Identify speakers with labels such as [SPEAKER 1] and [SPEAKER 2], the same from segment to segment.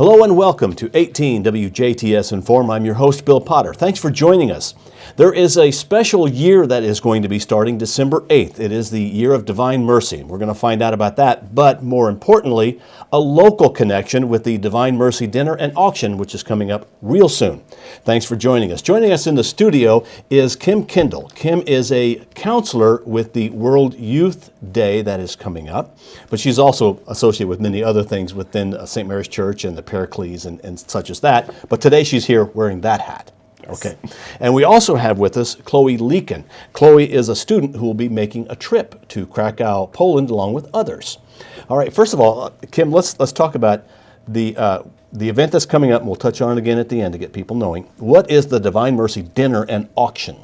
[SPEAKER 1] Hello and welcome to 18 WJTS in.form. I'm your host, Bill Potter. Thanks for joining us. There is a special year that is going to be starting December 8th. It is the Year of Divine Mercy. We're going to find out about that, but more importantly, a local connection with the Divine Mercy Dinner and Auction, which is coming up real soon. Thanks for joining us. Joining us in the studio is Kim Kendall. Kim is a counselor with the World Youth Day that is coming up, but she's also associated with many other things within St. Mary's Church and the Pericles and such as that. But today she's here wearing that hat. Yes. Okay. And we also have with us Chloe Lueken. Chloe is a student who will be making a trip to Krakow, Poland, along with others. All right. First of all, Kim, let's talk about the event that's coming up, and we'll touch on it again at the end to get people knowing. What is the Divine Mercy Dinner and Auction?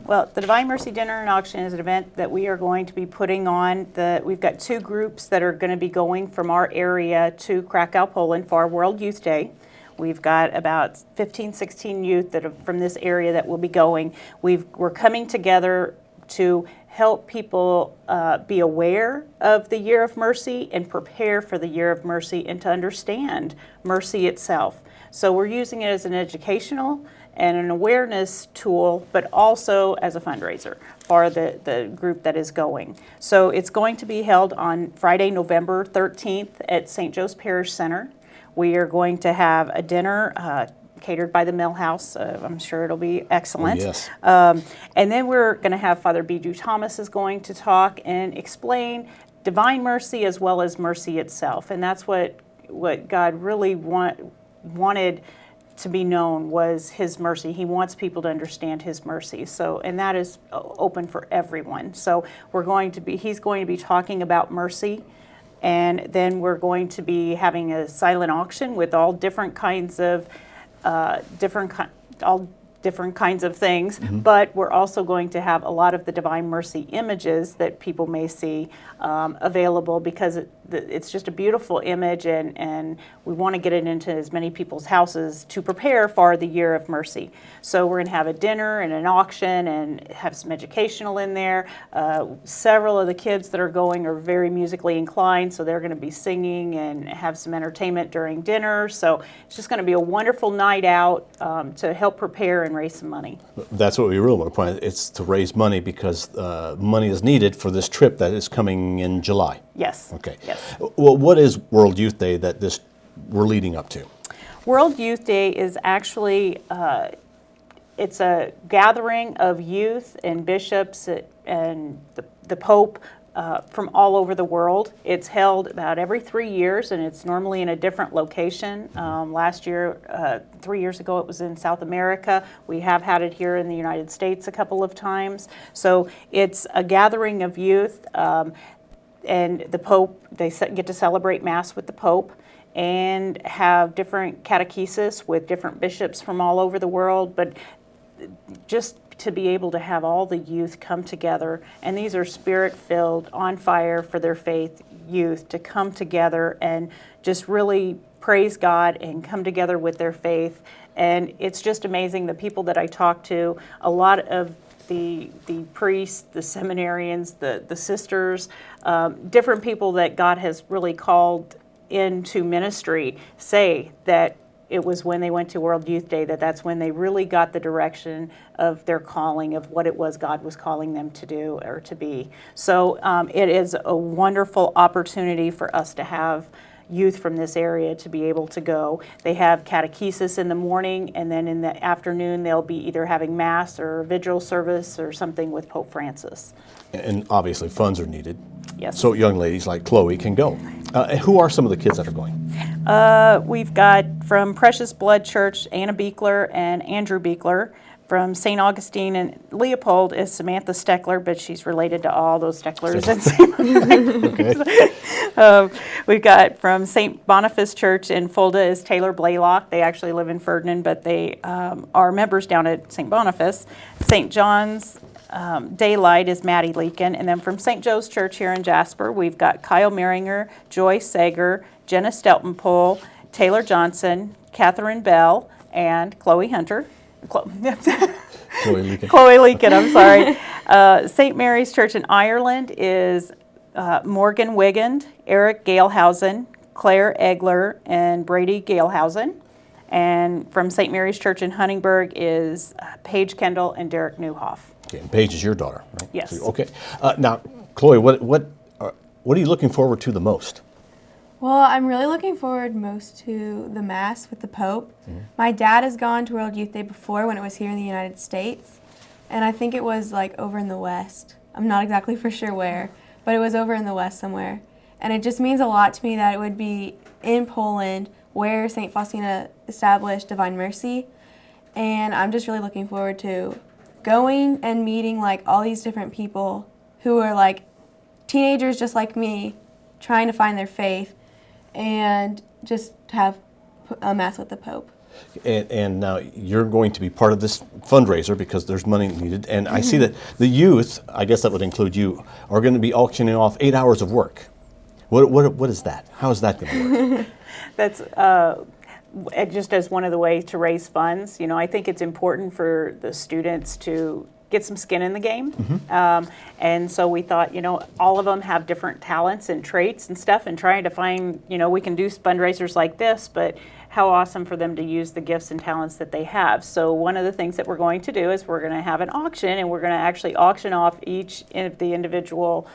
[SPEAKER 2] Well, the Divine Mercy Dinner and Auction is an event that we are going to be putting on. We've got two groups that are going to be going from our area to Krakow, Poland for our World Youth Day. We've got about 15, 16 youth that are from this area that will be going. We're coming together to help people be aware of the Year of Mercy and prepare for the Year of Mercy and to understand mercy itself. So we're using it as an educational and an awareness tool, but also as a fundraiser for the group that is going. So it's going to be held on Friday, November 13th at St. Joe's Parish Center. We are going to have a dinner catered by the Mill House. I'm sure it'll be excellent. Oh, yes. And then we're going to have Father B.J. Thomas is going to talk and explain divine mercy as well as mercy itself. And that's what God really wanted to be known was His mercy. He wants people to understand His mercy. So, and that is open for everyone. So he's going to be talking about mercy. And then we're going to be having a silent auction with all different kinds of things, mm-hmm. But we're also going to have a lot of the Divine Mercy images that people may see available because it's just a beautiful image, and we want to get it into as many people's houses to prepare for the Year of Mercy. So we're going to have a dinner and an auction and have some educational in there. Several of the kids that are going are very musically inclined, so they're going to be singing and have some entertainment during dinner. So it's just going to be a wonderful night out to help prepare and raise some money. That's what we really want to point out. It's to raise money because money is needed for this trip that is coming in July. Yes. Okay. Yes.
[SPEAKER 1] Well, what is World Youth Day that we're leading up to?
[SPEAKER 2] World Youth Day is actually it's a gathering of youth and bishops and the Pope from all over the world. It's held about every 3 years, and it's normally in a different location. Last year, 3 years ago, it was in South America. We have had it here in the United States a couple of times. So it's a gathering of youth, and the Pope, they get to celebrate Mass with the Pope and have different catechesis with different bishops from all over the world. But just to be able to have all the youth come together, and these are spirit-filled, on fire for their faith youth, to come together and just really praise God and come together with their faith. And it's just amazing, the people that I talk to, a lot of the priests, the seminarians, the sisters, different people that God has really called into ministry say that it was when they went to World Youth Day that's when they really got the direction of their calling, of what it was God was calling them to do or to be. So it is a wonderful opportunity for us to have youth from this area to be able to go. They have catechesis in the morning, and then in the afternoon they'll be either having Mass or vigil service or something with Pope Francis.
[SPEAKER 1] And obviously funds are needed.
[SPEAKER 2] Yes.
[SPEAKER 1] So young ladies like Chloe can go. Who are some of the kids that are going?
[SPEAKER 2] We've got from Precious Blood Church, Anna Beekler and Andrew Beekler. From St. Augustine and Leopold is Samantha Steckler, but she's related to all those Stecklers. Okay. We've got from St. Boniface Church in Fulda is Taylor Blaylock. They actually live in Ferdinand, but they are members down at St. Boniface. St. John's Daylight is Maddie Leeken. And then from St. Joe's Church here in Jasper, we've got Kyle Maringer, Joy Sager, Jenna Steltenpohl, Taylor Johnson, Catherine Bell, and Chloe Hunter. Chloe Lueken. Chloe Lueken, I'm sorry. St. Mary's Church in Ireland is Morgan Wigand, Eric Galehausen, Claire Egler and Brady Galehausen. And from St. Mary's Church in Huntingburg is Paige Kendall and Derek Newhoff.
[SPEAKER 1] Okay, and Paige is your daughter, right?
[SPEAKER 2] Yes.
[SPEAKER 1] So, okay. Now, Chloe, what are you looking forward to the most?
[SPEAKER 3] Well, I'm really looking forward most to the Mass with the Pope. My dad has gone to World Youth Day before when it was here in the United States, and I think it was like over in the West. I'm not exactly for sure where, but it was over in the West somewhere. And it just means a lot to me that it would be in Poland where St. Faustina established Divine Mercy, and I'm just really looking forward to going and meeting like all these different people who are like teenagers just like me, trying to find their faith, and just have a Mass with the Pope.
[SPEAKER 1] And now you're going to be part of this fundraiser because there's money needed. And I see that the youth, I guess that would include you, are going to be auctioning off 8 hours of work. What is that? How is that going to work?
[SPEAKER 2] That's just as one of the ways to raise funds. You know, I think it's important for the students to get some skin in the game. And so we thought, you know, all of them have different talents and traits and stuff, and trying to find, you know, we can do fundraisers like this, but how awesome for them to use the gifts and talents that they have. So one of the things that we're going to do is we're going to have an auction, and we're going to actually auction off each of the individual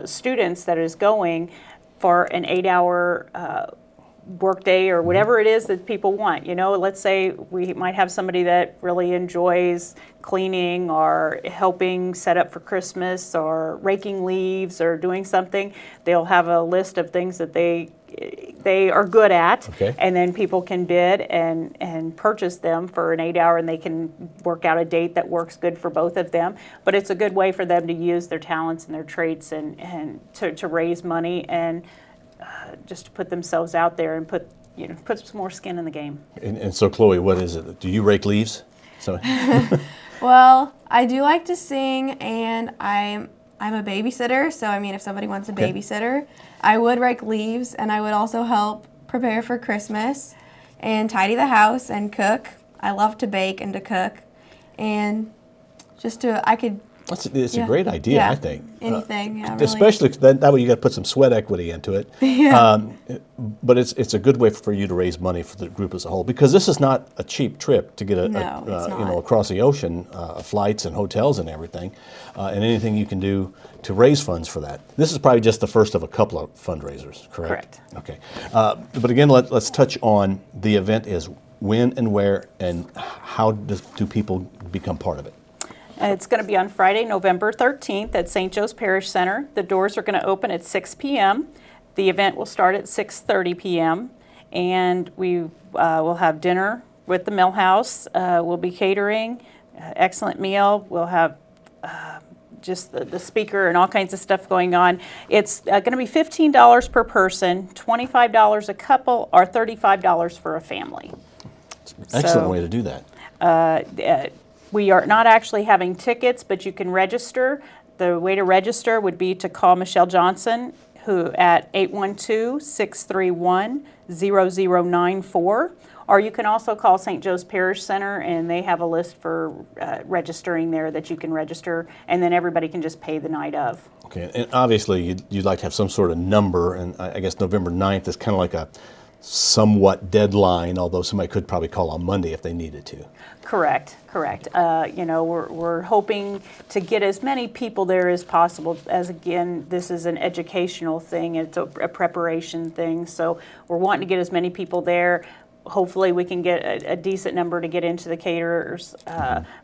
[SPEAKER 2] students that is going for an 8-hour workday or whatever it is that people want. You know, let's say we might have somebody that really enjoys cleaning or helping set up for Christmas or raking leaves or doing something. They'll have a list of things that they are good at, and then people can bid and purchase them for an 8-hour, and they can work out a date that works good for both of them. But it's a good way for them to use their talents and their traits and to raise money and just to put themselves out there and put some more skin in the game.
[SPEAKER 1] And so, Chloe, what is it? Do you rake leaves? So.
[SPEAKER 3] Well, I do like to sing, and I'm a babysitter, so I mean, if somebody wants a babysitter, I would rake leaves, and I would also help prepare for Christmas and tidy the house and cook. I love to bake and to cook, and
[SPEAKER 1] It's a great idea, I think.
[SPEAKER 3] Anything, really.
[SPEAKER 1] Especially that way you got to put some sweat equity into it. But it's a good way for you to raise money for the group as a whole, because this is not a cheap trip to get across the ocean, flights and hotels and everything, and anything you can do to raise funds for that. This is probably just the first of a couple of fundraisers, correct? Okay. But again, let's touch on the event is when and where and how do people become part of it?
[SPEAKER 2] It's going to be on Friday, November 13th at St. Joe's Parish Center. The doors are going to open at 6 p.m. The event will start at 6:30 p.m. And we will have dinner with the Mill House. We'll be catering, excellent meal. We'll have just the speaker and all kinds of stuff going on. It's going to be $15 per person, $25 a couple, or $35 for a family.
[SPEAKER 1] Excellent way to do that.
[SPEAKER 2] We are not actually having tickets, but you can register. The way to register would be to call Michelle Johnson, who at 812-631-0094, or you can also call St. Joe's Parish Center, and they have a list for registering there that you can register, and then everybody can just pay the night of.
[SPEAKER 1] Okay, and obviously you'd like to have some sort of number, and I guess November 9th is kind of like a somewhat deadline, although somebody could probably call on Monday if they needed to.
[SPEAKER 2] Correct. We're hoping to get as many people there as possible, as again, this is an educational thing, it's a preparation thing, so we're wanting to get as many people there. Hopefully we can get a decent number to get into the caterers.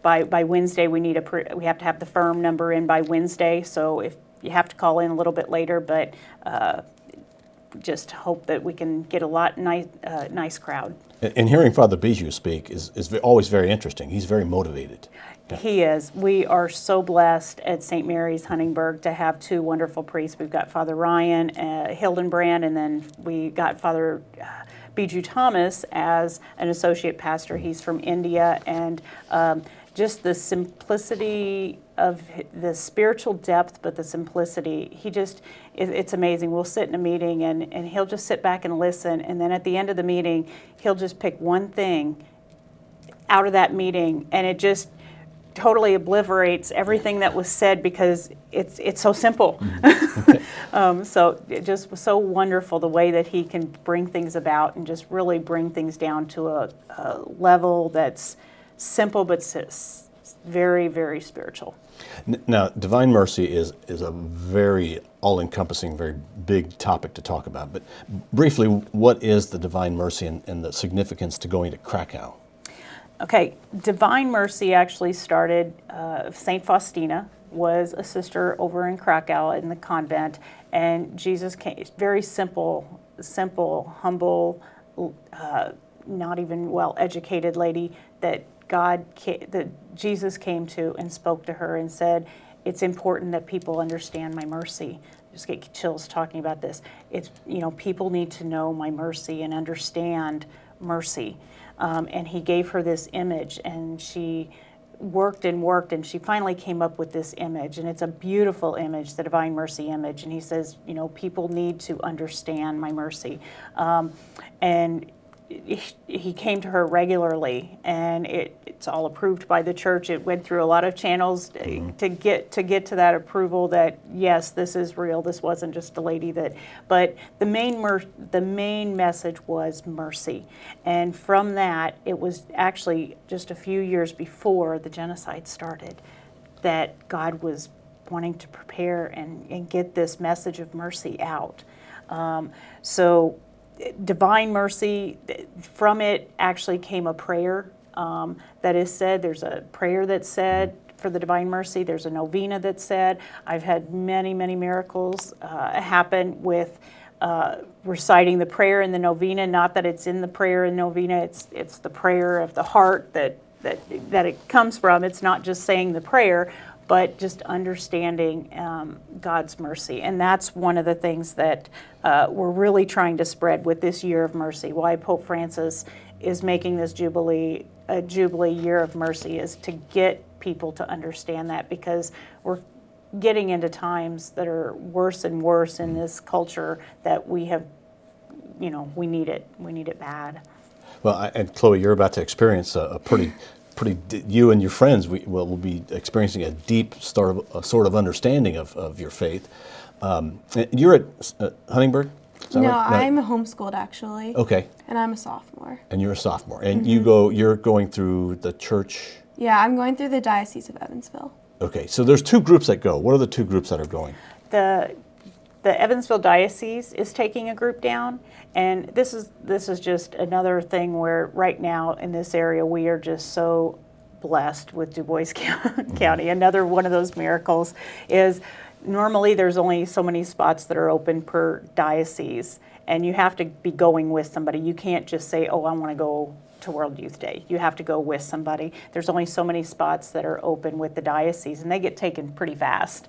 [SPEAKER 2] By Wednesday, we have to have the firm number in by Wednesday, so if you have to call in a little bit later, but just hope that we can get a nice crowd.
[SPEAKER 1] And hearing Father Bijou speak is always very interesting. He's very motivated. Yeah.
[SPEAKER 2] He is. We are so blessed at St. Mary's Huntingburg to have two wonderful priests. We've got Father Ryan Hildenbrand, and then we got Father Bijou Thomas as an associate pastor. He's from India, and just the simplicity of the spiritual depth, but the simplicity, it's amazing. We'll sit in a meeting and he'll just sit back and listen, and then at the end of the meeting, he'll just pick one thing out of that meeting, and it just totally obliterates everything that was said because it's so simple. So it just was so wonderful the way that he can bring things about and just really bring things down to a level that's simple but very, very spiritual.
[SPEAKER 1] Now, divine mercy is a very all-encompassing, very big topic to talk about. But briefly, what is the divine mercy and the significance to going to Krakow?
[SPEAKER 2] Okay, divine mercy actually started, St. Faustina was a sister over in Krakow in the convent, and Jesus came, very simple, humble, not even well-educated lady that Jesus came to and spoke to her and said, it's important that people understand my mercy. I just get chills talking about this. It's, people need to know my mercy and understand mercy. And he gave her this image, and she worked and she finally came up with this image, and it's a beautiful image, the Divine Mercy image. And he says, people need to understand my mercy. And he came to her regularly, and it's all approved by the church. It went through a lot of channels to get to that approval that yes, this is real. This wasn't just a lady that. But the main message was mercy, and from that, it was actually just a few years before the genocide started that God was wanting to prepare and get this message of mercy out. So divine mercy, from it actually came a prayer that is said. There's a prayer that's said for the divine mercy. There's a novena that's said. I've had many, many miracles happen with reciting the prayer in the novena. Not that it's in the prayer and novena, it's the prayer of the heart that it comes from. It's not just saying the prayer, but just understanding God's mercy. And that's one of the things that we're really trying to spread with this year of mercy. Why Pope Francis is making this Jubilee a Jubilee year of mercy is to get people to understand that, because we're getting into times that are worse and worse in this culture that we have, we need it. We need it bad.
[SPEAKER 1] Well, and Chloe, you're about to experience a pretty, you and your friends will be experiencing a deep sort of understanding of your faith. You're at Huntingburg? Is that
[SPEAKER 3] No,
[SPEAKER 1] right?
[SPEAKER 3] I'm homeschooled actually.
[SPEAKER 1] Okay.
[SPEAKER 3] And I'm a sophomore.
[SPEAKER 1] And you're a sophomore, and you're going through the church.
[SPEAKER 3] Yeah, I'm going through the Diocese of Evansville.
[SPEAKER 1] Okay, so there's two groups that go. What are the two groups that are going?
[SPEAKER 2] The Evansville Diocese is taking a group down, and this is just another thing where right now in this area we are just so blessed with Du Bois County. Another one of those miracles is normally there's only so many spots that are open per diocese, and you have to be going with somebody. You can't just say, oh, I want to go to World Youth Day. You have to go with somebody. There's only so many spots that are open with the diocese, and they get taken pretty fast.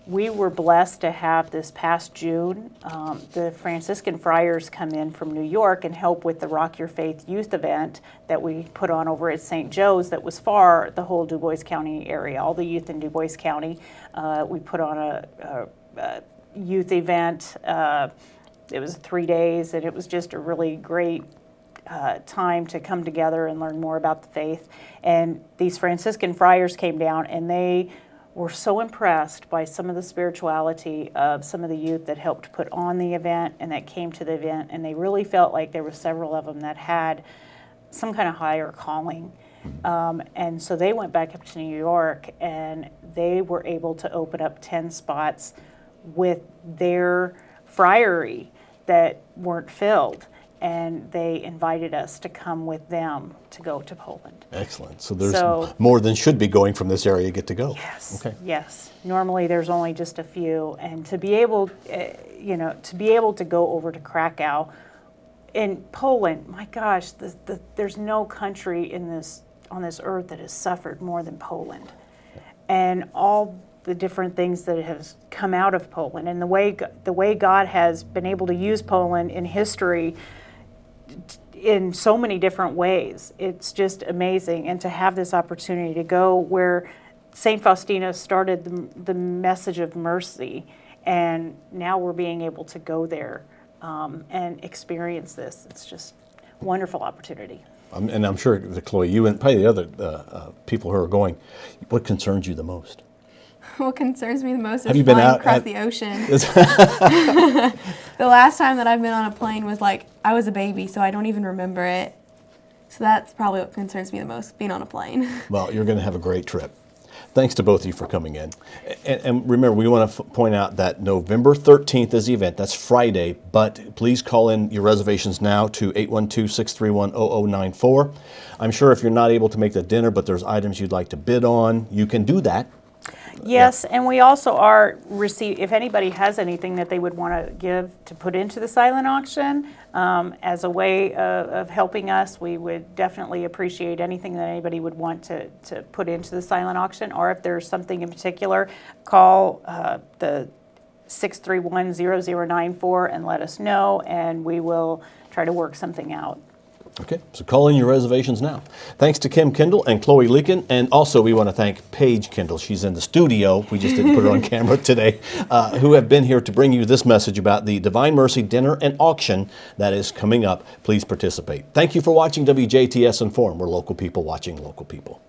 [SPEAKER 2] We were blessed to have this past June, the Franciscan friars come in from New York and help with the Rock Your Faith youth event that we put on over at St. Joe's that was for the whole Du Bois County area, all the youth in Du Bois County. We put on a youth event. It was 3 days, and it was just a really great time to come together and learn more about the faith. And these Franciscan friars came down, and they were so impressed by some of the spirituality of some of the youth that helped put on the event and that came to the event, and they really felt like there were several of them that had some kind of higher calling. And so they went back up to New York, and they were able to open up 10 spots with their friary that weren't filled. And they invited us to come with them to go to Poland.
[SPEAKER 1] Excellent. So there's more than should be going from this area get to go.
[SPEAKER 2] Yes.
[SPEAKER 1] Okay.
[SPEAKER 2] Yes. Normally there's only just a few, and to be able, to go over to Krakow, in Poland, my gosh, there's no country on this earth that has suffered more than Poland, and all the different things that have come out of Poland, and the way God has been able to use Poland in history in so many different ways. It's just amazing. And to have this opportunity to go where St. Faustina started the message of mercy, and now we're being able to go there and experience this. It's just a wonderful opportunity.
[SPEAKER 1] And I'm sure, Chloe, you and probably the other people who are going, what concerns you the most?
[SPEAKER 3] What concerns me the most
[SPEAKER 1] Have
[SPEAKER 3] is
[SPEAKER 1] you been
[SPEAKER 3] flying
[SPEAKER 1] out
[SPEAKER 3] across
[SPEAKER 1] at-
[SPEAKER 3] the ocean. The last time that I've been on a plane was like, I was a baby, so I don't even remember it. So that's probably what concerns me the most, being on a plane.
[SPEAKER 1] Well, you're going to have a great trip. Thanks to both of you for coming in. And remember, we want to point out that November 13th is the event. That's Friday, but please call in your reservations now to 812-631-0094. I'm sure if you're not able to make the dinner, but there's items you'd like to bid on, you can do that.
[SPEAKER 2] Yes, and we also are if anybody has anything that they would want to give to put into the silent auction, as a way of helping us, we would definitely appreciate anything that anybody would want to put into the silent auction, or if there's something in particular, call the 631-0094 and let us know, and we will try to work something out.
[SPEAKER 1] Okay, so call in your reservations now. Thanks to Kim Kendall and Chloe Lueken, and also we want to thank Paige Kendall. She's in the studio. We just didn't put her on camera today, who have been here to bring you this message about the Divine Mercy Dinner and Auction that is coming up. Please participate. Thank you for watching WJTS in.form. We're local people watching local people.